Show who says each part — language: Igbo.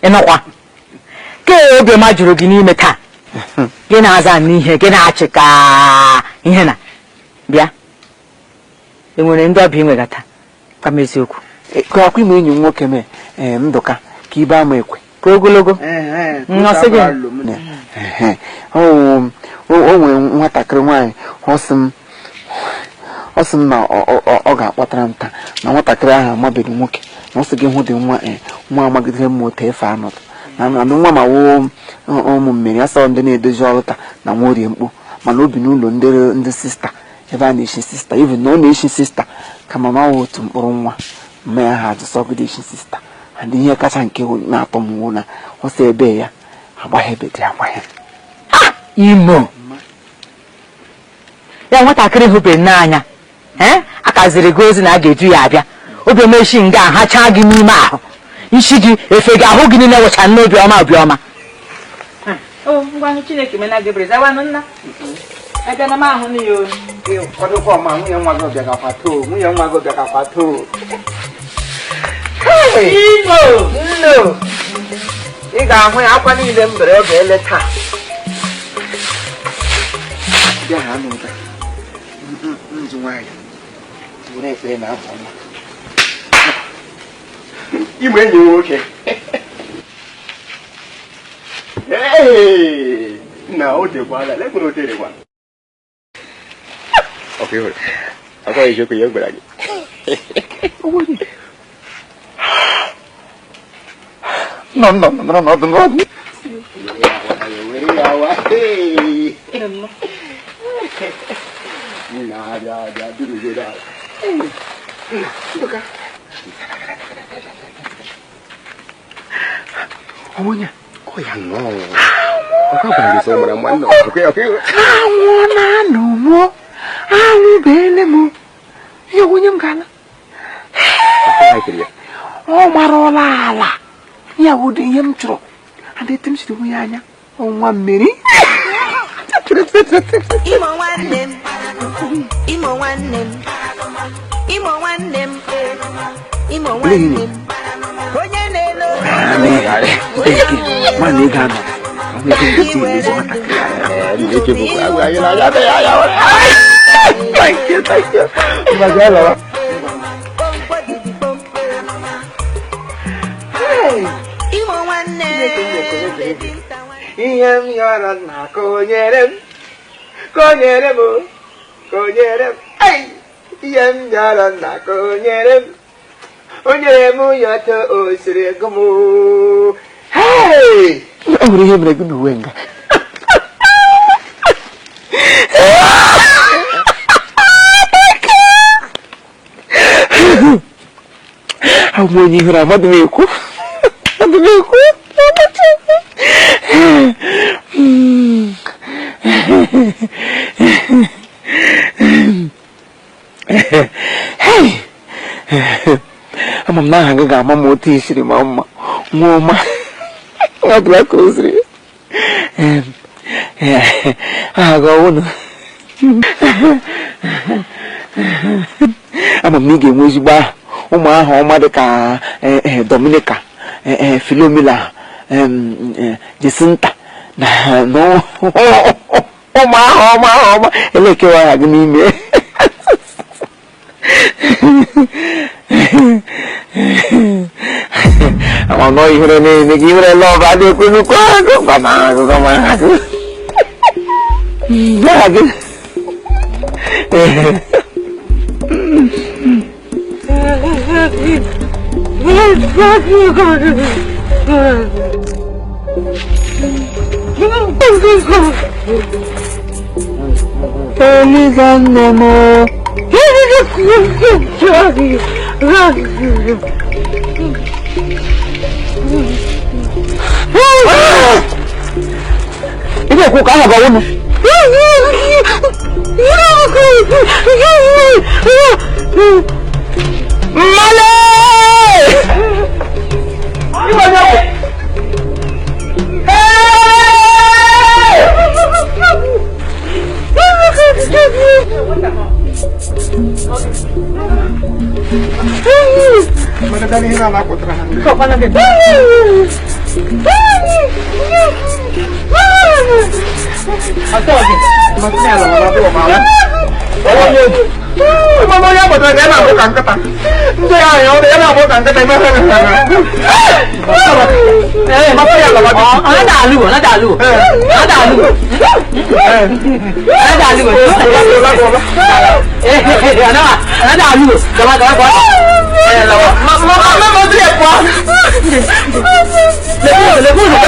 Speaker 1: Enokwa ke obi ma juru gị n'ime taa gị na-aza n'ihe gị na-achịka ihe na bịa enwere ndị ọbịa inwegata ka m eziokwu
Speaker 2: ka akwụ ime enyi m nwoke mee Ndụka ka ibe ama ekwe
Speaker 1: ka ogologo nnọsị gị
Speaker 2: o nwere nwatakịrị nwaanyị ọ sị m na ọ ga-akpọtara m taa na nwatakịrị ahụ amabeghị nwoke na ọ sị gị hụ dị nwa amagidere m otu efe anọdụ na nwa ma woo ụmụ mmiri asọ ndị na-edozi ọrụ taa na nwa orie mkpu mana obi n'ụlọ ndị sista ebe a na-eshi sista even na ọ na-eshi sista kama na ọ otu mkpụrụ nwa mma ya ha ajụsọgide eshi sista and ihe kacha nke na-atọ m nwo na ọ sị ebe ya agbaghị ebe dị agbaghị
Speaker 1: imo ya nwatakịrị hụbeghị n'anya akaziri gị ozi na a ga-eju ya abịa obi mechi nga ahacha gị n'ime ahụ isi gị efe gị ahụ gị niile wecha n'obi ọma obiọma ngwa Chineke mena gị brezawanụ nna abịa na m ahụ n'iyo
Speaker 2: kwadokwa ọma nwunye nwa gị ọbịa gakwato
Speaker 1: Imo
Speaker 2: nno ị ga-ahụ ya akwa niile m bere oge eleta bịa ha n'ụda nzu nwaanyị were ekpere na afọ ọma ime enyi nwoke na o dekwala lekwe o derekwa okay hore akwa ihe ko ye gbara gị no Omunya, kok yang no? Kok bagi sama mana? Oke. Awona nomo, alu belemu. Ya unyam kana. Apa itu dia? Oh marolala. Ya udah yam cro. Ade tim situ punyanya. Oh mamiri.
Speaker 3: Imo wanem. Imo wanem. Imo wanem. Imo wanem.
Speaker 2: Mana gano? Kamu itu sini sama tak? Ini cukup aku aja lah ya. Thank you. Masalah. Iyam yaran aku nyerem. Ay, iyam yaran aku nyerem. Onyemu yata osire gumu. Hey! Uri he mre gundu wenga. Amo ni hura madumeku. Hey! Amam na hanga ga mama oti shiri mama ngoma ngadla kozri aga wono amam ni ge nwezigba ụmụ ahụ ọma dịka Dominica Philomela Jacinta na no ụmụ ahụ ọma elekewa ya gị n'ime I'm not even in the give a love. I do couldn't come Ini aku kalah bau nu. Male! Gimana? Hey! Mana tadi hina nak putra.
Speaker 1: Kau mana ke? Atau lagi.
Speaker 2: Maksudnya lah mana malam. Mama ya betul dia nak bukan kata. Dia yang dia nak bukan kata mana. Mama ya lah.
Speaker 1: Ana dah lu. Ana dah lu. Ana dah lu. Coba.
Speaker 2: Mama dia kuat.
Speaker 1: Lepas.